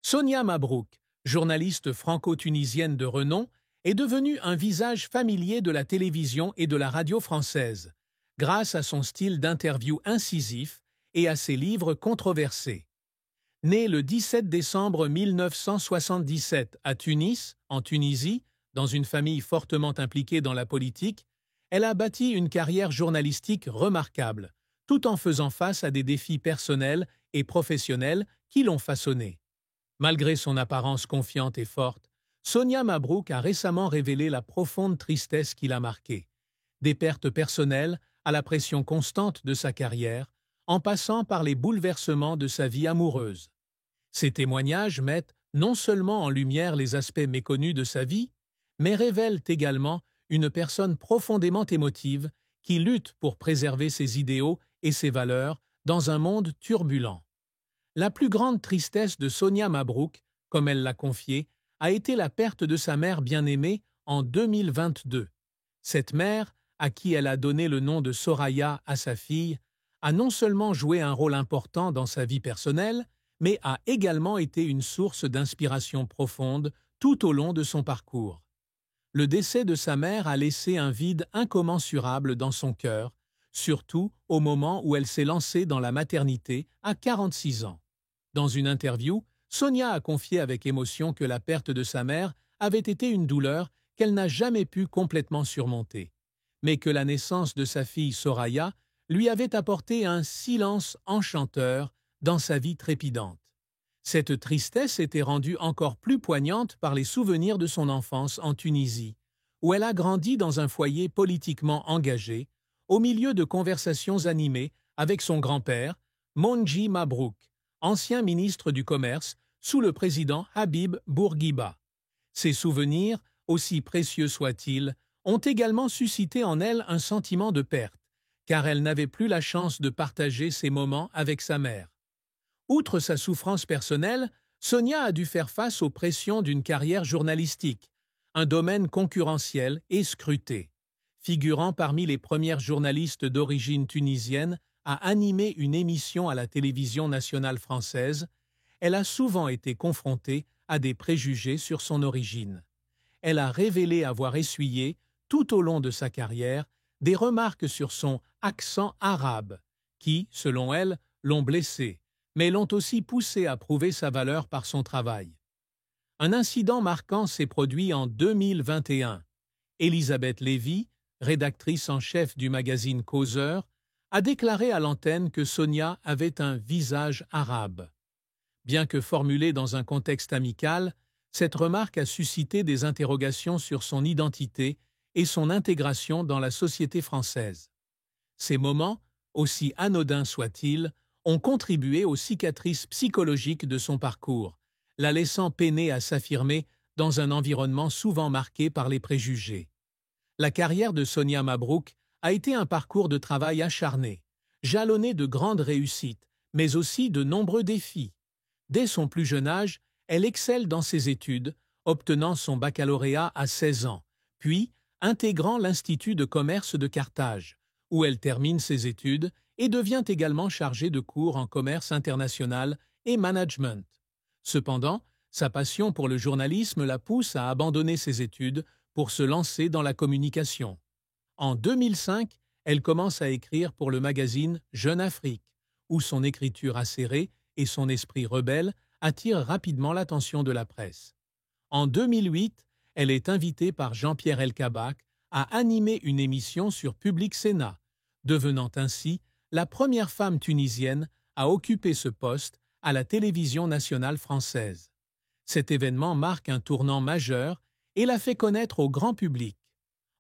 Sonia Mabrouk, journaliste franco-tunisienne de renom, est devenue un visage familier de la télévision et de la radio française, grâce à son style d'interview incisif et à ses livres controversés. Née le 17 décembre 1977 à Tunis, en Tunisie, dans une famille fortement impliquée dans la politique, elle a bâti une carrière journalistique remarquable, tout en faisant face à des défis personnels et professionnels qui l'ont façonnée. Malgré son apparence confiante et forte, Sonia Mabrouk a récemment révélé la profonde tristesse qui l'a marquée. Des pertes personnelles à la pression constante de sa carrière, en passant par les bouleversements de sa vie amoureuse. Ces témoignages mettent non seulement en lumière les aspects méconnus de sa vie, mais révèlent également une personne profondément émotive qui lutte pour préserver ses idéaux et ses valeurs dans un monde turbulent. La plus grande tristesse de Sonia Mabrouk, comme elle l'a confié, a été la perte de sa mère bien-aimée en 2022. Cette mère, à qui elle a donné le nom de Soraya à sa fille, a non seulement joué un rôle important dans sa vie personnelle, mais a également été une source d'inspiration profonde tout au long de son parcours. Le décès de sa mère a laissé un vide incommensurable dans son cœur, surtout au moment où elle s'est lancée dans la maternité à 46 ans. Dans une interview, Sonia a confié avec émotion que la perte de sa mère avait été une douleur qu'elle n'a jamais pu complètement surmonter, mais que la naissance de sa fille Soraya lui avait apporté un silence enchanteur dans sa vie trépidante. Cette tristesse était rendue encore plus poignante par les souvenirs de son enfance en Tunisie, où elle a grandi dans un foyer politiquement engagé, au milieu de conversations animées avec son grand-père, Monji Mabrouk, ancien ministre du Commerce sous le président Habib Bourguiba. Ces souvenirs, aussi précieux soient-ils, ont également suscité en elle un sentiment de perte, car elle n'avait plus la chance de partager ces moments avec sa mère. Outre sa souffrance personnelle, Sonia a dû faire face aux pressions d'une carrière journalistique, un domaine concurrentiel et scruté. Figurant parmi les premières journalistes d'origine tunisienne à animer une émission à la télévision nationale française, elle a souvent été confrontée à des préjugés sur son origine. Elle a révélé avoir essuyé, tout au long de sa carrière, des remarques sur son accent arabe, qui, selon elle, l'ont blessée, mais l'ont aussi poussée à prouver sa valeur par son travail. Un incident marquant s'est produit en 2021. Elisabeth Lévy, rédactrice en chef du magazine Causeur, a déclaré à l'antenne que Sonia avait un visage arabe. Bien que formulée dans un contexte amical, cette remarque a suscité des interrogations sur son identité et son intégration dans la société française. Ces moments, aussi anodins soient-ils, ont contribué aux cicatrices psychologiques de son parcours, la laissant peiner à s'affirmer dans un environnement souvent marqué par les préjugés. La carrière de Sonia Mabrouk a été un parcours de travail acharné, jalonné de grandes réussites, mais aussi de nombreux défis. Dès son plus jeune âge, elle excelle dans ses études, obtenant son baccalauréat à 16 ans, puis intégrant l'Institut de commerce de Carthage, où elle termine ses études et devient également chargée de cours en commerce international et management. Cependant, sa passion pour le journalisme la pousse à abandonner ses études pour se lancer dans la communication. En 2005, elle commence à écrire pour le magazine Jeune Afrique, où son écriture acérée et son esprit rebelle attirent rapidement l'attention de la presse. En 2008, elle est invitée par Jean-Pierre Elkabbach à animer une émission sur Public Sénat, devenant ainsi la première femme tunisienne à occuper ce poste à la télévision nationale française. Cet événement marque un tournant majeur et la fait connaître au grand public.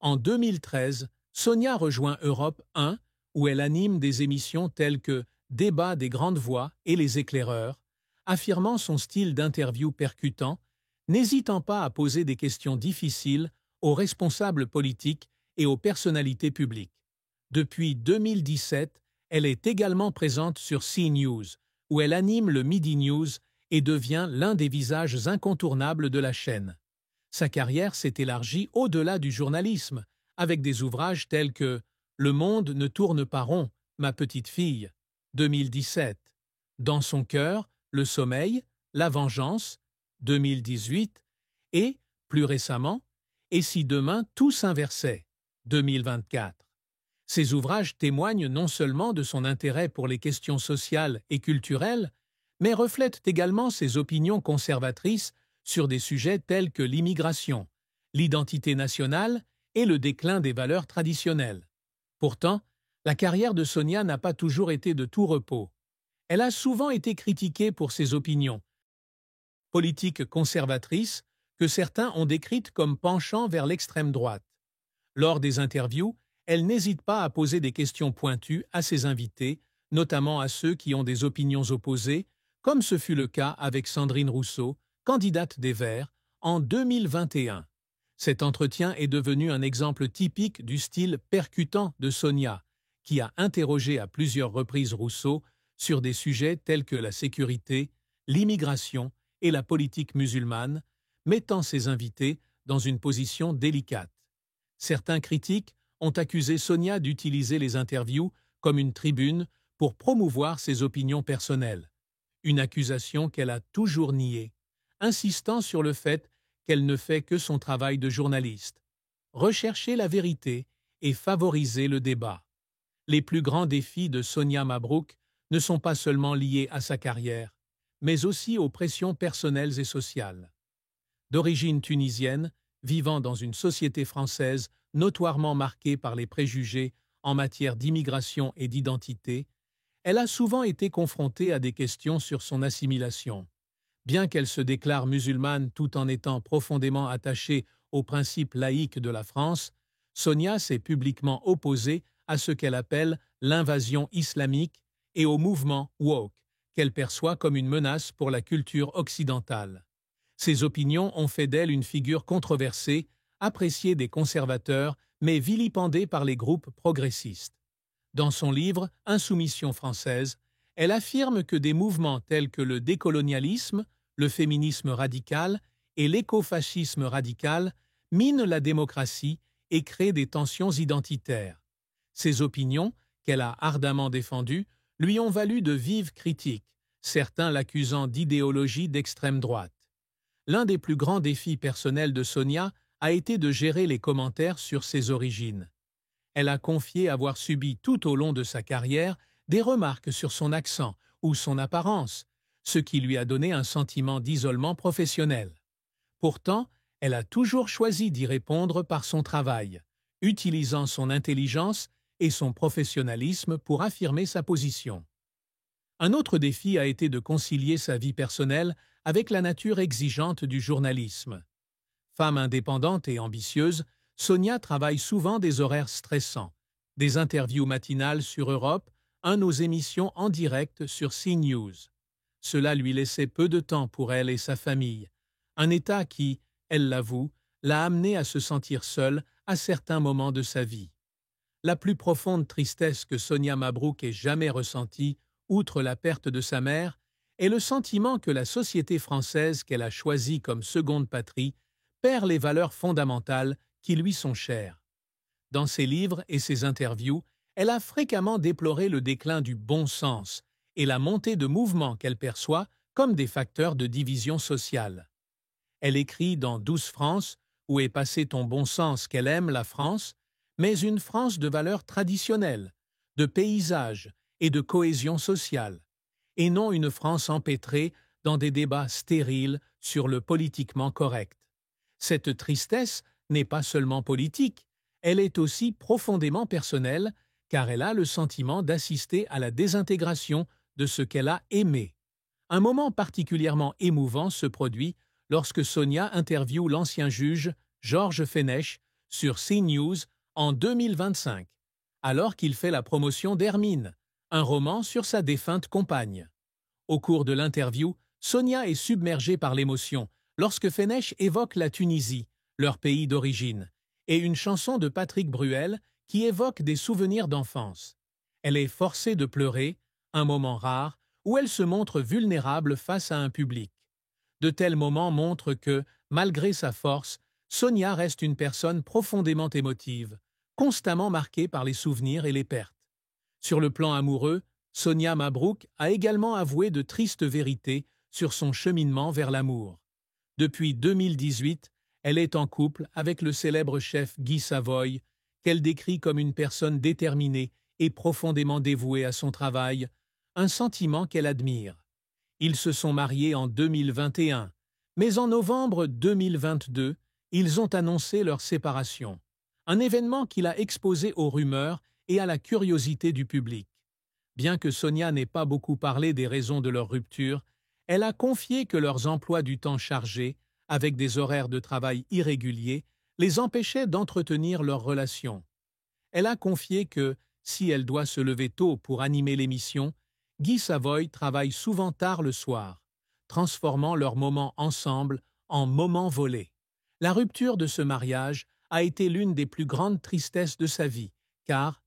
En 2013, Sonia rejoint Europe 1, où elle anime des émissions telles que Débat des grandes voix et Les éclaireurs, affirmant son style d'interview percutant, n'hésitant pas à poser des questions difficiles aux responsables politiques et aux personnalités publiques. Depuis 2017, elle est également présente sur CNews, où elle anime le Midi News et devient l'un des visages incontournables de la chaîne. Sa carrière s'est élargie au-delà du journalisme, avec des ouvrages tels que « Le monde ne tourne pas rond, ma petite fille » 2017, « Dans son cœur, le sommeil, La vengeance, 2018, et, plus récemment, Et si demain tout s'inversait, 2024. Ces ouvrages témoignent non seulement de son intérêt pour les questions sociales et culturelles, mais reflètent également ses opinions conservatrices sur des sujets tels que l'immigration, l'identité nationale et le déclin des valeurs traditionnelles. Pourtant, la carrière de Sonia n'a pas toujours été de tout repos. Elle a souvent été critiquée pour ses opinions politiques conservatrices que certains ont décrites comme penchant vers l'extrême droite. Lors des interviews, elle n'hésite pas à poser des questions pointues à ses invités, notamment à ceux qui ont des opinions opposées, comme ce fut le cas avec Sandrine Rousseau, candidate des Verts, en 2021. Cet entretien est devenu un exemple typique du style percutant de Sonia, qui a interrogé à plusieurs reprises Rousseau sur des sujets tels que la sécurité, l'immigration et la politique musulmane, mettant ses invités dans une position délicate. Certains critiques ont accusé Sonia d'utiliser les interviews comme une tribune pour promouvoir ses opinions personnelles, une accusation qu'elle a toujours niée, insistant sur le fait qu'elle ne fait que son travail de journaliste, rechercher la vérité et favoriser le débat. Les plus grands défis de Sonia Mabrouk ne sont pas seulement liés à sa carrière, mais aussi aux pressions personnelles et sociales. D'origine tunisienne, vivant dans une société française notoirement marquée par les préjugés en matière d'immigration et d'identité, elle a souvent été confrontée à des questions sur son assimilation. Bien qu'elle se déclare musulmane tout en étant profondément attachée aux principes laïques de la France, Sonia s'est publiquement opposée à ce qu'elle appelle l'invasion islamique et au mouvement woke, qu'elle perçoit comme une menace pour la culture occidentale. Ses opinions ont fait d'elle une figure controversée, appréciée des conservateurs, mais vilipendée par les groupes progressistes. Dans son livre « Insoumission française », elle affirme que des mouvements tels que le décolonialisme, le féminisme radical et l'écofascisme radical minent la démocratie et créent des tensions identitaires. Ces opinions, qu'elle a ardemment défendues, lui ont valu de vives critiques, certains l'accusant d'idéologie d'extrême droite. L'un des plus grands défis personnels de Sonia a été de gérer les commentaires sur ses origines. Elle a confié avoir subi tout au long de sa carrière des remarques sur son accent ou son apparence, ce qui lui a donné un sentiment d'isolement professionnel. Pourtant, elle a toujours choisi d'y répondre par son travail, utilisant son intelligence et son professionnalisme pour affirmer sa position. Un autre défi a été de concilier sa vie personnelle avec la nature exigeante du journalisme. Femme indépendante et ambitieuse, Sonia travaille souvent des horaires stressants, des interviews matinales sur Europe, aux émissions en direct sur CNews. Cela lui laissait peu de temps pour elle et sa famille, un état qui, elle l'avoue, l'a amenée à se sentir seule à certains moments de sa vie. La plus profonde tristesse que Sonia Mabrouk ait jamais ressentie, outre la perte de sa mère, est le sentiment que la société française qu'elle a choisie comme seconde patrie perd les valeurs fondamentales qui lui sont chères. Dans ses livres et ses interviews, elle a fréquemment déploré le déclin du bon sens et la montée de mouvements qu'elle perçoit comme des facteurs de division sociale. Elle écrit dans Douce France, où est passé ton bon sens, qu'elle aime la France, mais une France de valeurs traditionnelles, de paysages et de cohésion sociale, et non une France empêtrée dans des débats stériles sur le politiquement correct. Cette tristesse n'est pas seulement politique, elle est aussi profondément personnelle, car elle a le sentiment d'assister à la désintégration de ce qu'elle a aimé. Un moment particulièrement émouvant se produit lorsque Sonia interviewe l'ancien juge Georges Fenech sur CNews en 2025, alors qu'il fait la promotion d'Hermine, un roman sur sa défunte compagne. Au cours de l'interview, Sonia est submergée par l'émotion lorsque Fenech évoque la Tunisie, leur pays d'origine, et une chanson de Patrick Bruel qui évoque des souvenirs d'enfance. Elle est forcée de pleurer, un moment rare, où elle se montre vulnérable face à un public. De tels moments montrent que, malgré sa force, Sonia reste une personne profondément émotive, constamment marquée par les souvenirs et les pertes. Sur le plan amoureux, Sonia Mabrouk a également avoué de tristes vérités sur son cheminement vers l'amour. Depuis 2018, elle est en couple avec le célèbre chef Guy Savoy, qu'elle décrit comme une personne déterminée et profondément dévouée à son travail, un sentiment qu'elle admire. Ils se sont mariés en 2021, mais en novembre 2022, ils ont annoncé leur séparation, un événement qui l'a exposé aux rumeurs et à la curiosité du public. Bien que Sonia n'ait pas beaucoup parlé des raisons de leur rupture, elle a confié que leurs emplois du temps chargés, avec des horaires de travail irréguliers, les empêchaient d'entretenir leur relation. Elle a confié que, si elle doit se lever tôt pour animer l'émission, Guy Savoy travaille souvent tard le soir, transformant leurs moments ensemble en moments volés. La rupture de ce mariage a été l'une des plus grandes tristesses de sa vie, car,